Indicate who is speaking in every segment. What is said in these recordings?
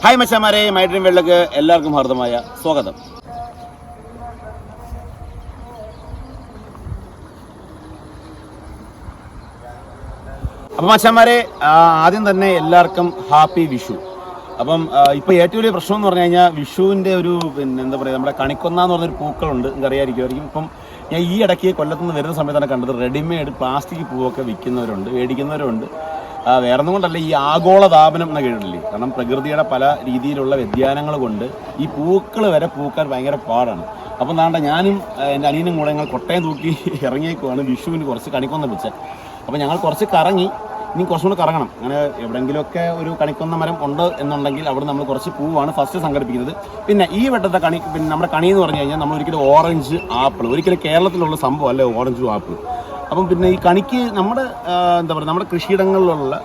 Speaker 1: Hi മച്ചാമാരെ, my dream വേൾഡിലേക്ക് എല്ലാവർക്കും ഹാർദമായ സ്വാഗതം. അപ്പം മച്ചാമാരെ, ആദ്യം തന്നെ എല്ലാവർക്കും ഹാപ്പി വിഷു. അപ്പം ഇപ്പോൾ ഏറ്റവും വലിയ പ്രശ്നം എന്ന് പറഞ്ഞു കഴിഞ്ഞാൽ വിഷുവിൻ്റെ ഒരു എന്താ പറയുക, നമ്മുടെ കണിക്കൊന്ന എന്ന് പറഞ്ഞൊരു പൂക്കളുണ്ട്, നിങ്ങൾക്ക് അറിയാമായിരിക്കും. ഇപ്പം ഞാൻ ഈ ഇടയ്ക്ക് കൊല്ലത്തുനിന്ന് വരുന്ന സമയത്താണ് കണ്ടത്, റെഡിമെയ്ഡ് പ്ലാസ്റ്റിക് പൂവൊക്കെ വിൽക്കുന്നവരുണ്ട്, മേടിക്കുന്നവരുണ്ട്. വേറെ ഒന്നും കൊണ്ടല്ല, ഈ ആഗോളതാപനം എന്ന് കേട്ടിട്ടില്ലേ? കാരണം പ്രകൃതിയുടെ പല രീതിയിലുള്ള വ്യതിയാനങ്ങൾ കൊണ്ട് ഈ പൂക്കൾ വരെ പൂക്കാൻ ഭയങ്കര പാടാണ്. അപ്പം നാണ്ട ഞാനും എൻ്റെ അനിയനും കൂടെ ഞങ്ങൾ കൊട്ടയം തൂക്കി ഇറങ്ങിയേക്കുവാണ് വിഷുവിന് കുറച്ച് കണിക്കൊന്ന വെച്ച്. അപ്പോൾ ഞങ്ങൾ കുറച്ച് കറങ്ങി, ഇനി കുറച്ചും കൂടെ കറങ്ങണം. അങ്ങനെ എവിടെയെങ്കിലുമൊക്കെ ഒരു കണിക്കൊന്ന മരം ഉണ്ട് എന്നുണ്ടെങ്കിൽ അവിടെ നമ്മൾ കുറച്ച് പൂവാണ് ഫസ്റ്റ് സംഘടിപ്പിക്കുന്നത്. പിന്നെ ഈ വട്ടത്തെ കണി, പിന്നെ നമ്മുടെ കണി എന്ന് പറഞ്ഞു കഴിഞ്ഞാൽ നമ്മൾ ഒരിക്കലും ഓറഞ്ച് ആപ്പിൾ, ഒരിക്കലും കേരളത്തിലുള്ള സംഭവം അല്ലേ ഓറഞ്ചും ആപ്പിൾ. അപ്പം പിന്നെ ഈ കണിക്ക് നമ്മുടെ എന്താ പറയുക, നമ്മുടെ കൃഷിയിടങ്ങളിലുള്ള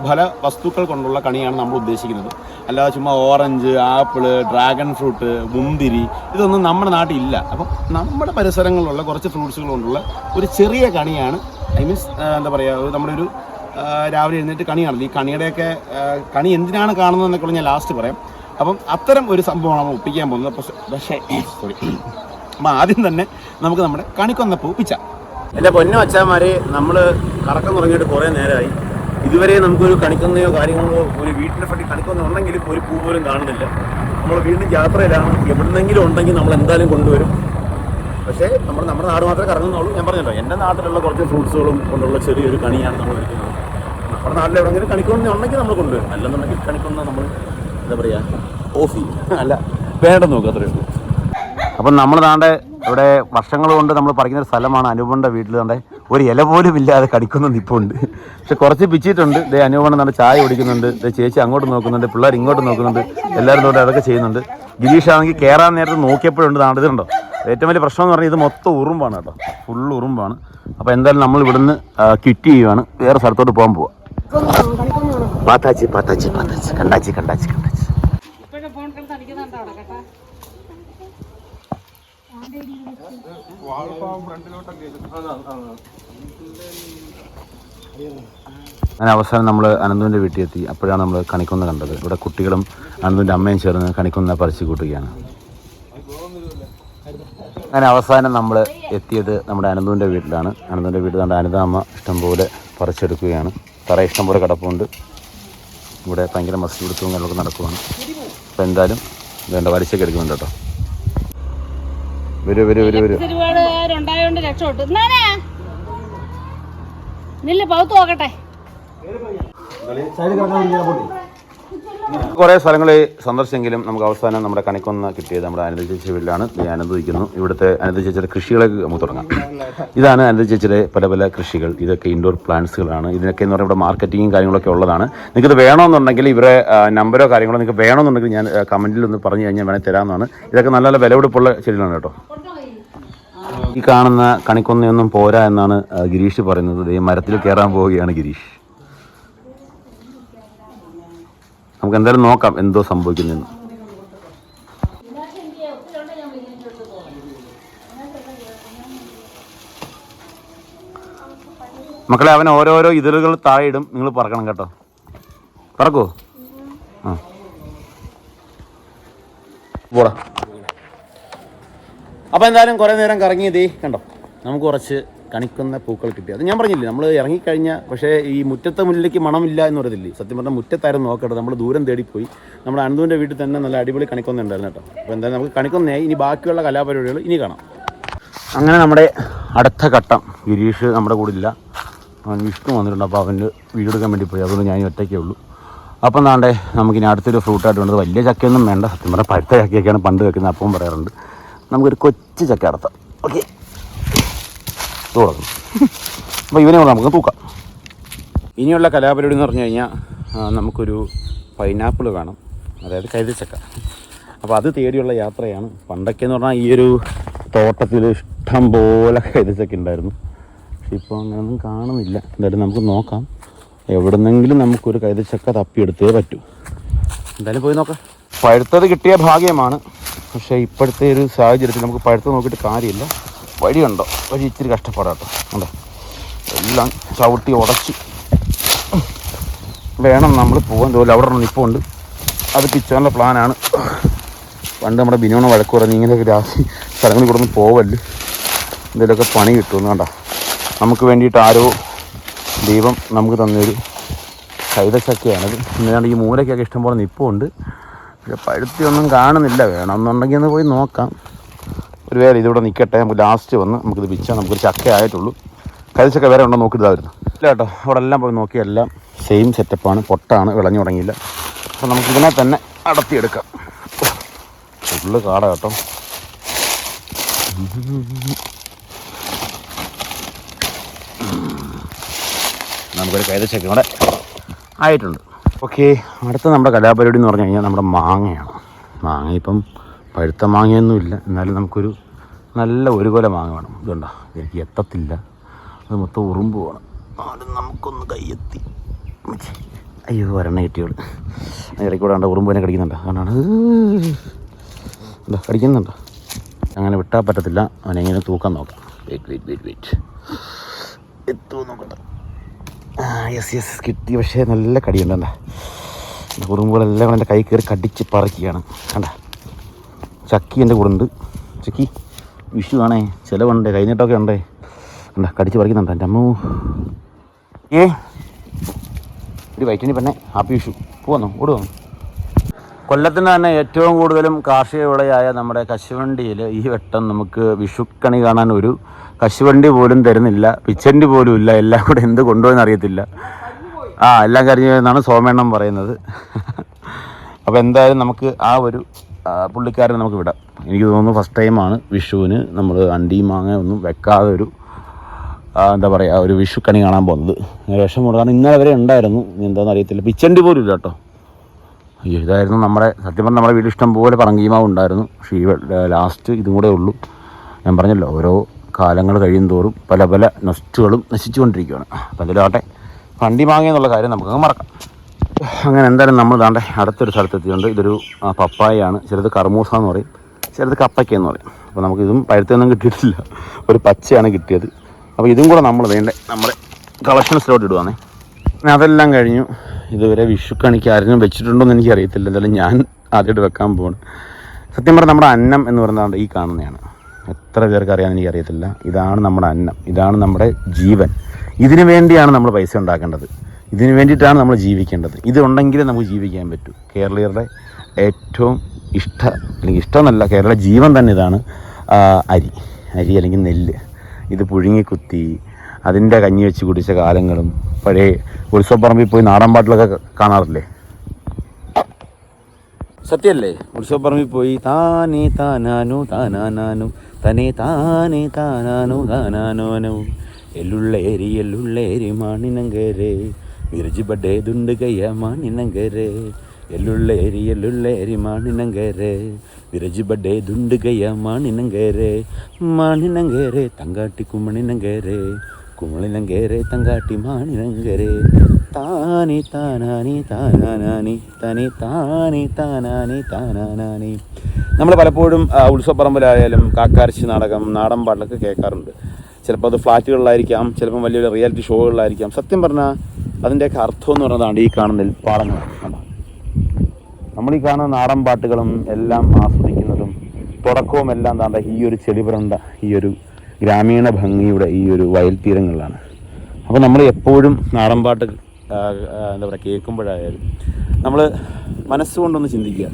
Speaker 1: ഫല വസ്തുക്കൾ കൊണ്ടുള്ള കണിയാണ് നമ്മൾ ഉദ്ദേശിക്കുന്നത്. അല്ലാതെ ചുമ്മാ ഓറഞ്ച്, ആപ്പിള്, ഡ്രാഗൺ ഫ്രൂട്ട്, മുന്തിരി ഇതൊന്നും നമ്മുടെ നാട്ടിൽ ഇല്ല. അപ്പം നമ്മുടെ പരിസരങ്ങളിലുള്ള കുറച്ച് ഫ്രൂട്ട്സുകൾ കൊണ്ടുള്ള ഒരു ചെറിയ കണിയാണ്. ഐ മീൻസ് എന്താ പറയുക, നമ്മുടെ ഒരു രാവിലെ എഴുന്നേറ്റ് കണിയാണല്ലോ. ഈ കണിയുടെയൊക്കെ കണി എന്തിനാണ് കാണുന്നതെന്നൊക്കെ ഞാൻ ലാസ്റ്റ് പറയാം. അപ്പം അത്തരം ഒരു സംഭവമാണ് നമ്മൾ ഒപ്പിക്കാൻ പോകുന്നത്. പക്ഷേ സോറി, അപ്പം ആദ്യം തന്നെ നമുക്ക് നമ്മുടെ കണിക്കൊന്ന പൂ പിച്ച. എൻ്റെ പൊന്നു അച്ചാമാരെ, നമ്മൾ കറക്കം തുടങ്ങിയിട്ട് കുറേ നേരമായി. ഇതുവരെ നമുക്കൊരു കണിക്കൊന്നയോ കാര്യങ്ങളോ, ഒരു വീട്ടിനെ പറ്റി കണിക്കൊന്ന ഉണ്ടെങ്കിലും ഒരു പൂ പോലും കാണുന്നില്ല. നമ്മൾ വീണ്ടും യാത്രയിലാണ്. എവിടുന്നെങ്കിലും ഉണ്ടെങ്കിൽ നമ്മൾ എന്തായാലും കൊണ്ടുവരും. പക്ഷേ നമ്മുടെ നാട് മാത്രമേ കറങ്ങുന്നുള്ളൂ. ഞാൻ പറഞ്ഞല്ലോ, എൻ്റെ നാട്ടിലുള്ള കുറച്ച് ഫ്രൂട്ട്സുകളും കൊണ്ടുള്ള ചെറിയൊരു കണിയാണ് നമ്മൾ വയ്ക്കുന്നത്. നമ്മുടെ നാട്ടിൽ എവിടെയെങ്കിലും കണിക്കൊന്ന ഉണ്ടെങ്കിൽ നമ്മൾ കൊണ്ടുവരും. അല്ലെന്നുണ്ടെങ്കിൽ കണിക്കൊന്ന നമ്മൾ എന്താ പറയുക, ഓഫി അല്ല വേണ്ടെന്ന് നോക്കുക, അത്രയേ ഉള്ളൂ. അപ്പം നമ്മൾ താണ്ടെ ഇവിടെ വർഷങ്ങൾ കൊണ്ട് നമ്മൾ പറയുന്ന ഒരു സ്ഥലമാണ് അനൂപൻ്റെ വീട്ടിൽ. താണ്ടെ ഒരു ഇല പോലും ഇല്ലാതെ കണിക്കൊന്ന നിപ്പുണ്ട്. പക്ഷെ കുറച്ച് പിച്ചിട്ടുണ്ട്. ദേ അനൂപണ് താണ്ടെ ചായ കുടിക്കുന്നുണ്ട്. ദേ ചേച്ചി അങ്ങോട്ട് നോക്കുന്നുണ്ട്, പിള്ളേർ ഇങ്ങോട്ട് നോക്കുന്നുണ്ട്, എല്ലാവരും തൊട്ട് അതൊക്കെ ചെയ്യുന്നുണ്ട്. ഗിരീഷ് ആണെങ്കിൽ കയറാൻ നേരത്ത് നോക്കിയപ്പോഴുണ്ട് താണ്ടെ ഇതുണ്ടോ. ഏറ്റവും വലിയ പ്രശ്നം എന്ന് പറഞ്ഞാൽ ഇത് മൊത്തം ഉറുമ്പാണ് കേട്ടോ, ഫുള്ള് ഉറുമ്പാണ്. അപ്പോൾ എന്തായാലും നമ്മൾ ഇവിടുന്ന് ക്വിറ്റ് ചെയ്യുവാണ്, വേറെ സ്ഥലത്തോട്ട് പോകാൻ പോവാം. പാത്താച്ചി പാത്താച്ചി പാത്താച്ചി കണ്ടാച്ചി കണ്ടാച്ചി കണ്ടാച്ചി. അങ്ങനെ അവസാനം നമ്മൾ അനന്തുവിൻ്റെ വീട്ടിൽ എത്തി. അപ്പോഴാണ് നമ്മൾ കണിക്കൊന്ന കണ്ടത്. ഇവിടെ കുട്ടികളും അനന്തുവിൻ്റെ അമ്മയും ചേർന്ന് കണിക്കൊന്ന പറിച്ചു കൂട്ടുകയാണ്. അങ്ങനെ അവസാനം നമ്മൾ എത്തിയത് നമ്മുടെ അനന്തുവിൻ്റെ വീട്ടിലാണ്. അനന്തുവിൻ്റെ വീട്ടിൽ കണ്ട അനിതാമ്മ ഇഷ്ടംപോലെ പറിച്ചെടുക്കുകയാണ്. തറ ഇഷ്ടംപോലെ കിടപ്പുണ്ട്. ഇവിടെ ഭയങ്കര മസ്തി കൊടുത്തും കാര്യങ്ങളൊക്കെ നടക്കുവാണ്. അപ്പോൾ എന്തായാലും വേണ്ട വരിച്ചൊക്കെ എടുക്കുന്നുണ്ട് കേട്ടോ. വരൂ വരൂ വരൂ വരൂ. കുറേ സ്ഥലങ്ങൾ സന്ദർശിച്ചെങ്കിലും നമുക്ക് അവസാനം നമ്മുടെ കണിക്കൊന്ന കിട്ടിയത് നമ്മുടെ അനിത ചേച്ചി വീട്ടിലാണ്. അനന്ത് ഇരിക്കുന്നു. ഇവിടുത്തെ അനിത ചേച്ചിയുടെ കൃഷികളൊക്കെ നമുക്ക് തുടങ്ങാം. ഇതാണ് അനിത ചേച്ചിയുടെ പല പല കൃഷികൾ. ഇതൊക്കെ ഇൻഡോർ പ്ലാന്റ്സുകളാണ്. ഇതിനൊക്കെ എന്ന് പറയുമ്പോൾ ഇവിടെ മാർക്കറ്റിങ്ങും കാര്യങ്ങളൊക്കെ ഉള്ളതാണ്. നിങ്ങൾക്കിത് വേണമെന്നുണ്ടെങ്കിൽ ഇവരെ നമ്പറോ കാര്യങ്ങളോ നിങ്ങൾക്ക് വേണമെന്നുണ്ടെങ്കിൽ ഞാൻ കമൻറ്റിൽ ഒന്ന് പറഞ്ഞു കഴിഞ്ഞാൽ വേണേൽ തരാമെന്നാണ്. ഇതൊക്കെ നല്ല നല്ല വിലപിടിപ്പുള്ള ചെടികളാണ് കേട്ടോ. ഈ കാണുന്ന കണിക്കൊന്നയൊന്നും പോരാ എന്നാണ് ഗിരീഷ് പറയുന്നത്. ഈ മരത്തിൽ കയറാൻ പോവുകയാണ് ഗിരീഷ്. നമുക്ക് എന്തായാലും നോക്കാം എന്തോ സംഭവിക്കുന്നതെന്ന്. മക്കളെ, അവൻ ഓരോരോ ഇതിലുകൾ താഴെ ഇടും, നിങ്ങൾ പറക്കണം കേട്ടോ. പറക്കോ? ആ പോടാ. അപ്പോൾ എന്തായാലും കുറേ നേരം കറങ്ങിയതേ കണ്ടോ, നമുക്ക് കുറച്ച് കണിക്കൊന്ന പൂക്കൾ കിട്ടി. അത് ഞാൻ പറഞ്ഞില്ലേ, നമ്മൾ ഇറങ്ങിക്കഴിഞ്ഞാൽ പക്ഷേ ഈ മുറ്റത്തെ മുന്നിലേക്ക് മണമില്ല എന്ന് പറയത്തില്ലേ, സത്യം പറഞ്ഞാൽ മുറ്റത്തായിരുന്നു നോക്കട്ടെ. നമ്മൾ ദൂരം തേടിപ്പോയി. നമ്മുടെ അനന്തുവിൻ്റെ വീട്ടിൽ തന്നെ നല്ല അടിപൊളി കണിക്കൊന്ന ഉണ്ടായിരുന്നു കേട്ടോ. അപ്പോൾ എന്തായാലും നമുക്ക് കണിക്കൊന്നയായി. ഇനി ബാക്കിയുള്ള കലാപരിപാടികൾ ഇനി കാണാം. അങ്ങനെ നമ്മുടെ അടുത്ത ഘട്ടം, ഗിരീഷ് നമ്മുടെ കൂടെ ഇല്ല, അവൻ വിഷ്ണു വന്നിട്ടുണ്ട്. അപ്പോൾ അവൻ്റെ വീടെടുക്കാൻ വേണ്ടി പോയി. അതുകൊണ്ട് ഞാൻ ഒറ്റയ്ക്കേ ഉള്ളൂ. അപ്പം നാണ്ടേ നമുക്കിനി അടുത്തൊരു ഫ്രൂട്ടായിട്ട് വേണ്ടത്. വലിയ ചക്കയൊന്നും വേണ്ട, സത്യം പറഞ്ഞാൽ പഴുത്ത ചക്കയൊക്കെയാണ് പണ്ട് വെക്കുന്നത്, അപ്പം പറയാറുണ്ട്. നമുക്കൊരു കൊച്ചു ചക്ക അടത്താം. ഓക്കെ, തുടങ്ങും. അപ്പോൾ ഇവനെ നമുക്ക് തൂക്കാം. ഇനിയുള്ള കലാപരിപാടി എന്ന് പറഞ്ഞു കഴിഞ്ഞാൽ നമുക്കൊരു പൈനാപ്പിൾ വേണം, അതായത് കൈതച്ചക്ക. അപ്പോൾ അത് തേടിയുള്ള യാത്രയാണ്. പണ്ടൊക്കെ എന്ന് പറഞ്ഞാൽ ഈ ഒരു തോട്ടത്തിൽ ഇഷ്ടം പോലെ കൈതച്ചക്ക ഉണ്ടായിരുന്നു. പക്ഷെ ഇപ്പോൾ അങ്ങനെയൊന്നും കാണുന്നില്ല. എന്തായാലും നമുക്ക് നോക്കാം, എവിടെന്നെങ്കിലും നമുക്കൊരു കൈതച്ചക്ക തപ്പിയെടുത്തേ പറ്റൂ. എന്തായാലും പോയി നോക്കാം. പഴുത്തത് കിട്ടിയ ഭാഗ്യമാണ്. പക്ഷേ ഇപ്പോഴത്തെ ഒരു സാഹചര്യത്തിൽ നമുക്ക് പഴുത്തത് നോക്കിയിട്ട് കാര്യമില്ല. വഴിയുണ്ടോ? വഴി ഇച്ചിരി കഷ്ടപ്പാടാട്ടോ. ഉണ്ടോ, എല്ലാം ചവിട്ടി ഉടച്ച് വേണം നമ്മൾ പോകാൻ. തോലും അവിടെ നിൽപ്പുണ്ട്. അത് പിച്ചാനുള്ള പ്ലാനാണ്. പണ്ട് നമ്മുടെ ബിനോണ് വഴക്ക് പറഞ്ഞ് ഇങ്ങനെയൊക്കെ രാത്രി സ്ഥലങ്ങളിൽ കൂടെ ഒന്ന് പോവല്ല്, എന്തെങ്കിലുമൊക്കെ പണി കിട്ടുമെന്ന്. കണ്ട നമുക്ക് വേണ്ടിയിട്ട് ആരോ ദൈവം നമുക്ക് തന്നൊരു കൈതച്ചക്കയാണത്. എന്നാണ്ട് ഈ മൂലയ്ക്കൊക്കെ ഇഷ്ടംപോലെ നിപ്പുണ്ട്, പക്ഷെ പഴുത്തിയൊന്നും കാണുന്നില്ല. വേണമെന്നുണ്ടെങ്കിൽ ഒന്ന് പോയി നോക്കാം. ഒരു വേറെ ഇതിവിടെ നിൽക്കട്ടെ, നമുക്ക് ലാസ്റ്റ് വന്ന് നമുക്കിത് പിച്ചാൽ നമുക്കൊരു ചക്ക ആയിട്ടുള്ളൂ. കൈതച്ചക്ക വേറെ ഉണ്ടോ നോക്കിയിട്ട് ഇതായിരുന്നു ഇല്ല കേട്ടോ. അവിടെ എല്ലാം പോയി നോക്കി, എല്ലാം സെയിം സെറ്റപ്പാണ്, പൊട്ടാണ്, വിളഞ്ഞു തുടങ്ങിയില്ല. അപ്പോൾ നമുക്കിതിനെ തന്നെ അടത്തിയെടുക്കാം. ഫുള്ള് കാട കേട്ടോ. നമുക്കൊരു കൈതച്ചക്ക കൂടെ ആയിട്ടുണ്ട്. ഓക്കെ, അടുത്ത നമ്മുടെ കലാപരിപാടി എന്ന് പറഞ്ഞു കഴിഞ്ഞാൽ നമ്മുടെ മാങ്ങയാണ്. മാങ്ങ ഇപ്പം പഴുത്ത മാങ്ങയൊന്നുമില്ല, എന്നാലും നമുക്കൊരു നല്ല ഒരു കൊല മാങ്ങ വേണം. ഇതുണ്ടോ, എനിക്ക് എത്തത്തില്ല, അത് മൊത്തം ഉറുമ്പ് വേണം. അത് നമുക്കൊന്ന് കയ്യെത്തി. അയ്യോ വരണ കിട്ടിയോളൂ. ഇടയ്ക്ക് കൂടെ കണ്ട ഉറുമ്പിനെ കടിക്കുന്നുണ്ടോ? അതുകൊണ്ടാണ് എന്താ കടിക്കുന്നുണ്ടോ? അങ്ങനെ വിട്ടാൽ പറ്റത്തില്ല. അവനെങ്ങനെ തൂക്കാൻ നോക്കാം. വെയിറ്റ് എത്തുമോ നോക്കട്ടെ. യെസ് കിട്ടി. പക്ഷേ നല്ല കടിയുണ്ട്. ഉറുമ്പുകളെല്ലാം കൂടെ എൻ്റെ കൈ കയറി കടിച്ച് പറിക്കുകയാണ്. കണ്ട ചക്കി എൻ്റെ കൂടെ ഉണ്ട്. ചക്കി വിഷു ആണേ, ചിലവുണ്ടേ, കഴിഞ്ഞിട്ടൊക്കെ ഉണ്ടേ. കണ്ട കടിച്ച് പറിക്കുന്നുണ്ട് എൻ്റെ അമ്മ. ഒരു വൈറ്റിനി പെണ്ണെ, ഹാപ്പി വിഷു. പോവാന്നോ, ഓടുവാന്നോ? കൊല്ലത്തിന് തന്നെ ഏറ്റവും കൂടുതലും കാർഷിക വിളയായ നമ്മുടെ കശുവണ്ടിയിൽ ഈ വട്ടം നമുക്ക് വിഷുക്കണി കാണാൻ ഒരു കശുവണ്ടി പോലും തരുന്നില്ല, പിച്ചണ്ടി പോലും ഇല്ല. എല്ലാം കൂടെ എന്ത് കൊണ്ടുപോയെന്ന് അറിയത്തില്ല. എല്ലാം കരിഞ്ഞു എന്നാണ് സോമേണ്ണം പറയുന്നത്. അപ്പോൾ എന്തായാലും നമുക്ക് ആ ഒരു പുള്ളിക്കാരനെ നമുക്ക് വിടാം. എനിക്ക് തോന്നുന്നു ഫസ്റ്റ് ടൈമാണ് വിഷുവിന് നമ്മൾ അണ്ടി മാങ്ങ ഒന്നും വെക്കാതെ ഒരു എന്താ പറയുക ഒരു വിഷുക്കണി കാണാൻ പോകുന്നത്. വിഷമമുണ്ട്, കാരണം ഇന്നലെ വരെ ഉണ്ടായിരുന്നു, എന്താണെന്ന് അറിയത്തില്ല. പിച്ചണ്ടി പോലും ഇല്ല കേട്ടോ. അയ്യോ, ഇതായിരുന്നു നമ്മുടെ സത്യം പറഞ്ഞാൽ നമ്മുടെ വീട്ടിൽ ഇഷ്ടം പോലെ പറങ്കിമാവ് ഉണ്ടായിരുന്നു. പക്ഷേ ഈ ലാസ്റ്റ് ഇതും കൂടെ ഉള്ളൂ. ഞാൻ പറഞ്ഞല്ലോ, ഓരോ കാലങ്ങൾ കഴിയും തോറും പല പല നൊസ്റ്റുകളും നശിച്ചുകൊണ്ടിരിക്കുകയാണ്. അപ്പോൾ എന്തായാലും ആട്ടെ, വണ്ടി മാങ്ങ എന്നുള്ള കാര്യം നമുക്കങ്ങ് മറക്കാം. അങ്ങനെ എന്തായാലും നമ്മൾ ദാണ്ടെ അടുത്തൊരു സ്ഥലത്തെത്തിയുണ്ട്. ഇതൊരു പപ്പായയാണ്. ചിലത് കർമൂസ എന്ന് പറയും, ചിലത് കപ്പയ്ക്ക എന്ന് പറയും. അപ്പോൾ നമുക്കിതും പഴുത്തൊന്നും കിട്ടിയിട്ടില്ല, ഒരു പച്ചയാണ് കിട്ടിയത്. അപ്പോൾ ഇതും കൂടെ നമ്മൾ വേണ്ടേ നമ്മുടെ കളക്ഷൻസിലോട്ട് ഇടുവാന്നേ. അതെല്ലാം കഴിഞ്ഞു. ഇതുവരെ വിഷുക്കണിക്ക് ആരെങ്കിലും വെച്ചിട്ടുണ്ടോ എന്ന് എനിക്കറിയത്തില്ല. എന്തായാലും ഞാൻ ആദ്യമായിട്ട് വെക്കാൻ പോവാണ്. സത്യം പറഞ്ഞാൽ നമ്മുടെ അന്നം എന്ന് പറയുന്നത് ഈ കാണുന്നതാണ്. എത്ര പേർക്ക് അറിയാമെന്ന് എനിക്കറിയത്തില്ല. ഇതാണ് നമ്മുടെ അന്നം, ഇതാണ് നമ്മുടെ ജീവൻ. ഇതിനു വേണ്ടിയാണ് നമ്മൾ പൈസ ഉണ്ടാക്കേണ്ടത്, ഇതിനു വേണ്ടിയിട്ടാണ് നമ്മൾ ജീവിക്കേണ്ടത്. ഇതുണ്ടെങ്കിലേ നമുക്ക് ജീവിക്കാൻ പറ്റൂ. കേരളീയരുടെ ഏറ്റവും അല്ലെങ്കിൽ ഇഷ്ടമെന്നല്ല, കേരള ജീവൻ തന്നെ ഇതാണ്. അരി അല്ലെങ്കിൽ നെല്ല്. ഇത് പുഴുങ്ങിക്കുത്തി അതിൻ്റെ കഞ്ഞി വെച്ച് കുടിച്ച കാലങ്ങളും പഴയ ഉത്സവപ്പറമ്പിൽ പോയി നാടൻ പാട്ടിലൊക്കെ കാണാറില്ലേ? സത്യമല്ലേ? ഉത്സവപ്പറമ്പിൽ പോയി താനേ താനാനു താനാനാനു തനേ താനേ താനാനു താനാനോനു എല്ലുള്ളേരി മാണിനങ്കരെ വിരജി ബഡേതുണ്ട് കയ്യ മാണിനങ്കരെ എല്ലുള്ളേരി മാണിനങ്കരെ വിരജി ബഡേതുണ്ട് കയ്യ മാണിനങ്കരെ തങ്കാട്ടി കുമണിനങ്കരെ കുമളിനങ്കരെ തങ്കാട്ടി മാണിനങ്കരെ താനി താനാനി താനാനാനി തനി താനി താനാനി താനാനാനി. നമ്മൾ പലപ്പോഴും ഉത്സവപ്പറമ്പിലായാലും കാക്കാരശ്ശി നാടകം, നാടൻ പാട്ടിലൊക്കെ കേൾക്കാറുണ്ട്. ചിലപ്പോൾ അത് ഫ്ലാറ്റുകളിലായിരിക്കാം, ചിലപ്പം വലിയ വലിയ റിയാലിറ്റി ഷോകളിലായിരിക്കാം. സത്യം പറഞ്ഞാൽ അതിൻ്റെയൊക്കെ അർത്ഥം എന്ന് പറയുന്നതാണ് ഈ കാണുന്ന നെൽപ്പാടങ്ങളാണ്. നമ്മളീ കാണുന്ന നാടൻ പാട്ടുകളും എല്ലാം ആസ്വദിക്കുന്നതും തുടക്കവും എല്ലാം താണ്ട ഈ ഒരു ചെളിപുരണ്ട ഈ ഒരു ഗ്രാമീണ ഭംഗിയുടെ ഈ ഒരു വയൽ തീരങ്ങളിലാണ്. അപ്പോൾ നമ്മൾ എപ്പോഴും നാടൻ പാട്ട് എന്താ പറയുക കേൾക്കുമ്പോഴായാലും നമ്മൾ മനസ്സുകൊണ്ടൊന്ന് ചിന്തിക്കുക,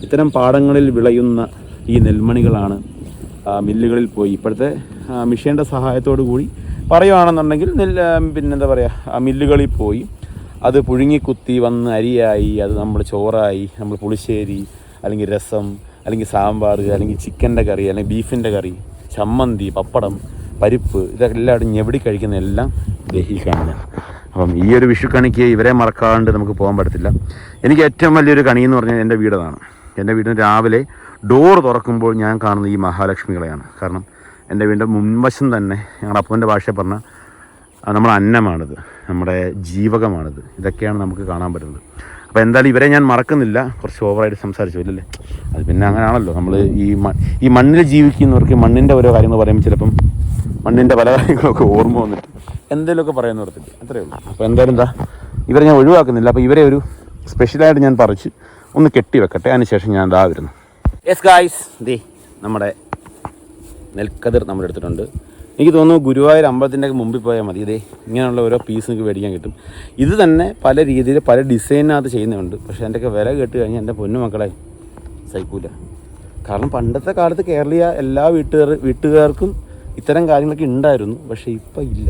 Speaker 1: ഇത്തരം പാടങ്ങളിൽ വിളയുന്ന ഈ നെൽമണികളാണ് മില്ലുകളിൽ പോയി ഇപ്പോഴത്തെ മിഷീൻ്റെ സഹായത്തോടു കൂടി പറയുകയാണെന്നുണ്ടെങ്കിൽ പിന്നെന്താ പറയുക മില്ലുകളിൽ പോയി അത് പുഴുങ്ങിക്കുത്തി വന്ന് അരിയായി, അത് നമ്മൾ ചോറായി, നമ്മൾ പുളിശ്ശേരി അല്ലെങ്കിൽ രസം അല്ലെങ്കിൽ സാമ്പാർ അല്ലെങ്കിൽ ചിക്കൻ്റെ കറി അല്ലെങ്കിൽ ബീഫിൻ്റെ കറി, ചമ്മന്തി, പപ്പടം, പരിപ്പ്, ഇതെല്ലാം ഞെവിടി കഴിക്കുന്ന എല്ലാം ഈ കാണുന്നത്. അപ്പം ഈ ഒരു വിഷുക്കണിക്ക് ഇവരെ മറക്കാണ്ട് നമുക്ക് പോകാൻ പറ്റത്തില്ല. എനിക്ക് ഏറ്റവും വലിയൊരു കണി എന്ന് പറഞ്ഞാൽ എൻ്റെ വീടാണ്. എൻ്റെ വീടിന് രാവിലെ ഡോർ തുറക്കുമ്പോൾ ഞാൻ കാണുന്നത് ഈ മഹാലക്ഷ്മികളെയാണ്. കാരണം എൻ്റെ വീടിൻ്റെ മുൻവശം തന്നെ ഞങ്ങളുടെ അപ്പൻ്റെ ഭാഷയിൽ പറഞ്ഞാൽ നമ്മുടെ അന്നമാണിത്, നമ്മുടെ ജീവകമാണിത്. ഇതൊക്കെയാണ് നമുക്ക് കാണാൻ പറ്റുന്നത്. അപ്പോൾ എന്തായാലും ഇവരെ ഞാൻ മറക്കുന്നില്ല. കുറച്ച് ഓവറായിട്ട് സംസാരിച്ചു ഇല്ലല്ലേ? അത് പിന്നെ അങ്ങനെയാണല്ലോ, നമ്മൾ ഈ മണ്ണിൽ ജീവിക്കുന്നവർക്ക് മണ്ണിൻ്റെ ഓരോ കാര്യങ്ങൾ പറയുമ്പോൾ ചിലപ്പം മണ്ണിൻ്റെ പല കാര്യങ്ങളൊക്കെ ഓർമ്മ വന്നിട്ട് എന്തെങ്കിലുമൊക്കെ പറയുന്ന ഓർത്തില്ല, അത്രയേ ഉള്ളൂ. അപ്പോൾ എന്തായാലും ഇവരെ ഞാൻ ഒഴിവാക്കുന്നില്ല. അപ്പോൾ ഇവരെ ഒരു സ്പെഷ്യലായിട്ട് ഞാൻ പറിച്ച് ഒന്ന് കെട്ടി വെക്കട്ടെ. അതിനുശേഷം ഞാൻ ഇതാ വരുന്നു. യെസ് ഗായ്സ്, ദേ നമ്മുടെ നെൽക്കതിർ നമ്മൾ എടുത്തിട്ടുണ്ട്. എനിക്ക് തോന്നുന്നു ഗുരുവായൂർ അമ്പലത്തിൻ്റെ മുമ്പിൽ പോയാൽ മതി. ഇതേ ഇങ്ങനെയുള്ള ഓരോ പീസ് നിങ്ങൾക്ക് മേടിക്കാൻ കിട്ടും. ഇത് തന്നെ പല രീതിയിൽ പല ഡിസൈനകത്ത് ചെയ്യുന്നുണ്ട്. പക്ഷേ എൻ്റെയൊക്കെ വില കേട്ട് കഴിഞ്ഞാൽ എൻ്റെ പൊന്നു മക്കളെ സഹിക്കൂല. കാരണം പണ്ടത്തെ കാലത്ത് കേരളീയ എല്ലാ വീട്ടുകാർക്കും ഇത്തരം കാര്യങ്ങളൊക്കെ ഉണ്ടായിരുന്നു. പക്ഷേ ഇപ്പം ഇല്ല.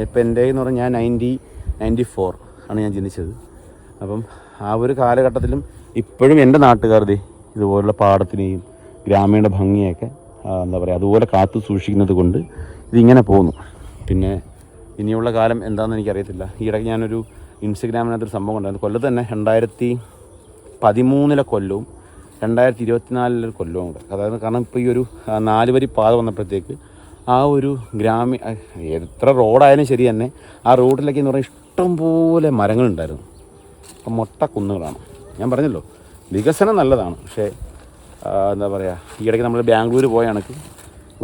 Speaker 1: ഇപ്പം എൻ്റെ എന്ന് പറഞ്ഞാൽ ഞാൻ 94 ആണ് ഞാൻ ജനിച്ചത്. അപ്പം ആ ഒരു കാലഘട്ടത്തിലും ഇപ്പോഴും എൻ്റെ നാട്ടുകാർ ഇതുപോലുള്ള പാടത്തിനെയും ഗ്രാമീണ ഭംഗിയൊക്കെ എന്താ പറയുക അതുപോലെ കാത്തു സൂക്ഷിക്കുന്നത് കൊണ്ട് ഇതിങ്ങനെ പോകുന്നു. പിന്നെ ഇനിയുള്ള കാലം എന്താണെന്ന് എനിക്കറിയത്തില്ല. ഈയിടയ്ക്ക് ഞാനൊരു ഇൻസ്റ്റഗ്രാമിനകത്തൊരു സംഭവം ഉണ്ടായിരുന്നു. കൊല്ലത്ത് തന്നെ 2013 കൊല്ലവും 2024 കൊല്ലവും കൂടെ. അതായത് കാരണം ഇപ്പോൾ ഈ ഒരു 4 വരി പാത വന്നപ്പോഴത്തേക്ക് ആ ഒരു എത്ര റോഡായാലും ശരി തന്നെ ആ റോഡിലേക്ക് എന്ന് പറഞ്ഞാൽ ഇഷ്ടംപോലെ മരങ്ങളുണ്ടായിരുന്നു. അപ്പം മൊട്ട കുന്നുകളാണ്. ഞാൻ പറഞ്ഞല്ലോ വികസനം നല്ലതാണ്. പക്ഷേ എന്താ പറയുക ഈയിടയ്ക്ക് നമ്മൾ ബാംഗ്ലൂർ പോയ കണക്ക്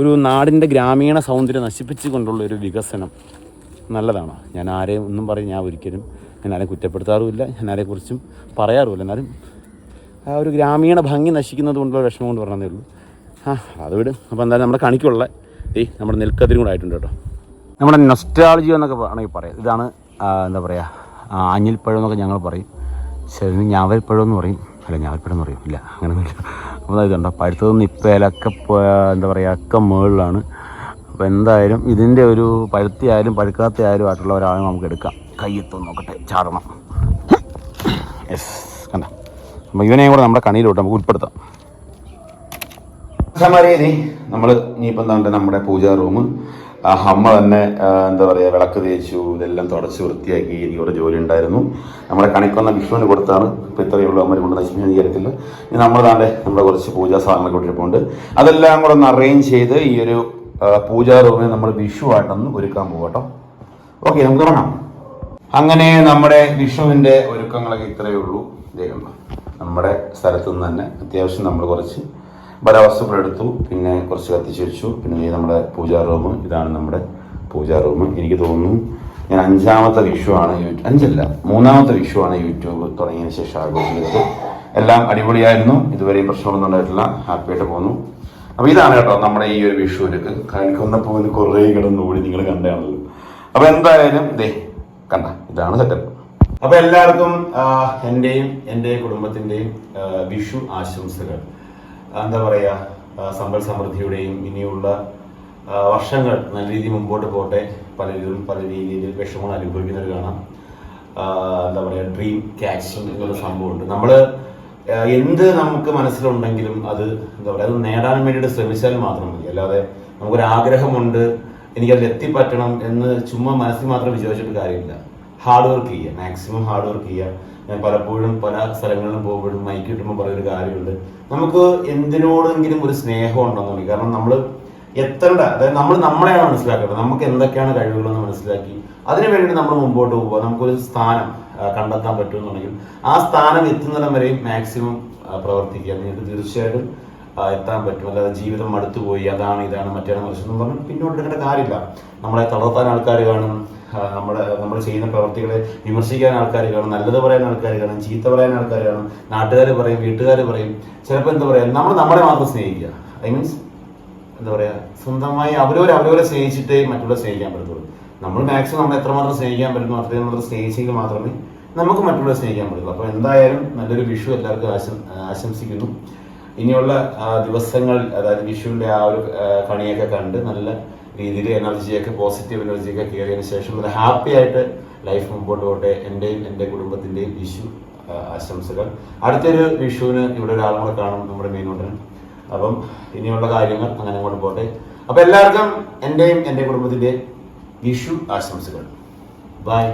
Speaker 1: ഒരു നാടിൻ്റെ ഗ്രാമീണ സൗന്ദര്യം നശിപ്പിച്ചു കൊണ്ടുള്ള ഒരു വികസനം നല്ലതാണ്. ഞാൻ ആരെയും ഒന്നും പറയും, ഞാൻ ആരെയും കുറ്റപ്പെടുത്താറുമില്ല, ഞാൻ ആരെക്കുറിച്ചും പറയാറുമില്ല. എന്നാലും ആ ഒരു ഗ്രാമീണ ഭംഗി നശിക്കുന്നത് കൊണ്ടുള്ള വിഷമം കൊണ്ട് പറഞ്ഞതേ ഉള്ളൂ. അത് വിടും. അപ്പോൾ എന്തായാലും നമ്മുടെ കണിക്കുള്ള നമ്മുടെ നെൽക്കതിരും കൂടെ ആയിട്ടുണ്ട് കേട്ടോ. നമ്മുടെ നൊസ്റ്റാളജി എന്നൊക്കെ വേണമെങ്കിൽ പറയാം. ഇതാണ് എന്താ പറയുക ആഞ്ഞിൽപ്പഴം എന്നൊക്കെ ഞങ്ങൾ പറയും. ശരി ഞാവൽപ്പഴം എന്ന് പറയും. അല്ല ഞാവൽപ്പഴം എന്ന് പറയും. ഇല്ല അങ്ങനെയൊന്നുമില്ല. അപ്പോൾ ഇതുണ്ടോ പഴുത്തതൊന്നും ഇപ്പോൾ ഇലക്കെ എന്താ പറയുക ഒക്കെ മുകളിലാണ്. അപ്പോൾ എന്തായാലും ഇതിൻ്റെ ഒരു പഴുത്തിയായാലും പഴുക്കാത്തയായാലും ആയിട്ടുള്ള ഒരാളെ നമുക്ക് എടുക്കാം. കയ്യെത്തും നോക്കട്ടെ, ചാടണം. യെസ് കണ്ട. അപ്പോൾ ഇവനെയും കൂടെ നമ്മുടെ കണിയിലോട്ട് നമുക്ക് ഉൾപ്പെടുത്താം. നമ്മൾ ഇനിയിപ്പോൾ എന്താണ്ട് നമ്മുടെ പൂജാ റൂം അമ്മ തന്നെ എന്താ പറയുക വിളക്ക് തേച്ചു, ഇതെല്ലാം തുടച്ച് വൃത്തിയാക്കി. എനിക്ക് ഒരു ജോലി ഉണ്ടായിരുന്നു. നമ്മുടെ കണിക്കൊന്ന വിഷുവിന് കൊടുത്താണ്. ഇപ്പോൾ ഇത്രയേ ഉള്ളൂ. അമ്മ കൊണ്ട് നശിപ്പിക്കാൻ വിചാരിക്കില്ല. ഇനി നമ്മൾ താണ്ടെ നമ്മുടെ കുറച്ച് പൂജാ സാധനങ്ങളൊക്കെ ഇട്ടിട്ടുണ്ട്. അതെല്ലാം കൂടെ ഒന്ന് അറേഞ്ച് ചെയ്ത് ഈ ഒരു പൂജാ റൂമിൽ നമ്മൾ വിഷുവായിട്ടൊന്ന് ഒരുക്കാൻ പോകട്ടോ. ഓക്കെ, നമുക്ക് തുടങ്ങാം. അങ്ങനെ നമ്മുടെ വിഷുവിൻ്റെ ഒരുക്കങ്ങളൊക്കെ ഇത്രയേ ഉള്ളൂ. നമ്മുടെ സ്ഥലത്തു നിന്ന് തന്നെ അത്യാവശ്യം നമ്മൾ കുറച്ച് ബലവസ്തുക്കൾ എടുത്തു. പിന്നെ കുറച്ച് കത്തിച്ച് വെച്ചു. പിന്നെ നമ്മുടെ പൂജാ റൂം, ഇതാണ് നമ്മുടെ പൂജാ റൂം. എനിക്ക് തോന്നുന്നു ഞാൻ 5ാമത്തെ വിഷുവാണ് 3ാമത്തെ വിഷുവാണ് യൂട്യൂബ് തുടങ്ങിയതിന് ശേഷം ആഘോഷിക്കുന്നത്. എല്ലാം അടിപൊളിയായിരുന്നു. ഇതുവരെയും പ്രശ്നമൊന്നും ഉണ്ടായിട്ടില്ല. ഹാപ്പിയായിട്ട് പോകുന്നു. അപ്പോൾ ഇതാണ് കേട്ടോ നമ്മുടെ ഈ ഒരു വിഷുവിനൊക്കെ കാണിക്കുന്നപ്പോൾ കുറേ കിടന്ന് ഓടി നിങ്ങൾ കണ്ടാണല്ലോ. അപ്പോൾ എന്തായാലും കണ്ട ഇതാണ് സെറ്റപ്പ്. അപ്പോൾ എല്ലാവർക്കും എൻ്റെയും എൻ്റെ കുടുംബത്തിൻ്റെയും വിഷു ആശംസകൾ. എന്താ പറയുക സമ്പൽ സമൃദ്ധിയുടെയും ഇനിയുള്ള വർഷങ്ങൾ നല്ല രീതിയിൽ മുമ്പോട്ട് പോട്ടെ. പലരും പല രീതിയിൽ വിഷമങ്ങൾ അനുഭവിക്കുന്നത് കാണാം. എന്താ പറയുക ഡ്രീം ക്യാച്ചിങ് എന്നുള്ള സംഭവമുണ്ട്. നമ്മൾ എന്ത് നമുക്ക് മനസ്സിലുണ്ടെങ്കിലും അത് എന്താ പറയുക അത് നേടാൻ വേണ്ടിയിട്ട് ശ്രമിച്ചാൽ മാത്രം മതി. അല്ലാതെ നമുക്കൊരാഗ്രഹമുണ്ട് എനിക്കതിൽ എത്തിപ്പറ്റണം എന്ന് ചുമ്മാ മനസ്സിൽ മാത്രം വിചാരിച്ചിട്ട് കാര്യമില്ല. ഹാർഡ് വർക്ക് ചെയ്യുക, മാക്സിമം ഹാർഡ് വർക്ക് ചെയ്യുക. ഞാൻ പലപ്പോഴും പല സ്ഥലങ്ങളിലും പോകുമ്പോഴും മൈക്ക് കിട്ടുമ്പോൾ പറയുന്നൊരു കാര്യമുണ്ട്, നമുക്ക് എന്തിനോടെങ്കിലും ഒരു സ്നേഹം ഉണ്ടെന്നുണ്ടെങ്കിൽ. കാരണം നമ്മൾ എത്തേണ്ട, അതായത് നമ്മൾ നമ്മളെയാണ് മനസ്സിലാക്കേണ്ടത്. നമുക്ക് എന്തൊക്കെയാണ് കഴിവുകളെന്ന് മനസ്സിലാക്കി അതിനു വേണ്ടി നമ്മൾ മുമ്പോട്ട് പോകുക. നമുക്കൊരു സ്ഥാനം കണ്ടെത്താൻ പറ്റുമെന്നുണ്ടെങ്കിൽ ആ സ്ഥാനം എത്തുന്നിടം വരെയും മാക്സിമം പ്രവർത്തിക്കുക. നിങ്ങൾക്ക് തീർച്ചയായിട്ടും എത്താൻ പറ്റും. അല്ലാതെ ജീവിതം മടുത്തു പോയി അതാണ് ഇതാണ് മറ്റേതാണ് മറിച്ചെന്നും പറഞ്ഞ് പിന്നോട്ട് എടുക്കേണ്ട കാര്യമില്ല. നമ്മളെ തളർത്താൻ ആൾക്കാർ കാണും, നമ്മൾ ചെയ്യുന്ന പ്രവർത്തികളെ വിമർശിക്കാൻ ആൾക്കാർ കാണും, നല്ലത് പറയാൻ ആൾക്കാർ കാണും, ചീത്ത പറയാൻ ആൾക്കാർ കാണും, നാട്ടുകാർ പറയും, വീട്ടുകാർ പറയും. ചിലപ്പോൾ എന്താ പറയുക നമ്മളെ മാത്രം സ്നേഹിക്കുക. ഐ മീൻസ് എന്താ പറയുക സ്വന്തമായി അവരവരെ സ്നേഹിച്ചിട്ടേ മറ്റുള്ള സ്നേഹിക്കാൻ പറ്റത്തുള്ളൂ. നമ്മൾ മാക്സിമം നമ്മൾ എത്രമാത്രം സ്നേഹിക്കാൻ പറ്റുന്നു അത്രയും മാത്രം സ്നേഹിച്ചെങ്കിൽ മാത്രമേ നമുക്ക് മറ്റുള്ളവരെ സ്നേഹിക്കാൻ പറ്റുള്ളൂ. അപ്പോൾ എന്തായാലും നല്ലൊരു വിഷു എല്ലാവർക്കും ആശംസിക്കുന്നു. ഇനിയുള്ള ദിവസങ്ങൾ അതായത് വിഷുവിൻ്റെ ആ ഒരു കണിയൊക്കെ കണ്ട് നല്ല രീതിയിൽ എനർജിയൊക്കെ പോസിറ്റീവ് എനർജിയൊക്കെ കയറിയതിന് ശേഷം നല്ല ഹാപ്പി ആയിട്ട് ലൈഫ് മുമ്പോട്ട് പോട്ടെ. എൻ്റെയും എൻ്റെ കുടുംബത്തിൻ്റെയും വിഷു ആശംസകൾ. അടുത്തൊരു വിഷുവിന് ഇവിടെ ഒരാളും കൂടെ കാണും, നമ്മുടെ മെയിനോട്ടൻ. അപ്പം ഇനിയുള്ള കാര്യങ്ങൾ അങ്ങനെ അങ്ങോട്ട് പോട്ടെ. അപ്പോൾ എല്ലാവർക്കും എൻ്റെയും എൻ്റെ കുടുംബത്തിൻ്റെയും വിഷു ആശംസകൾ. ബൈ.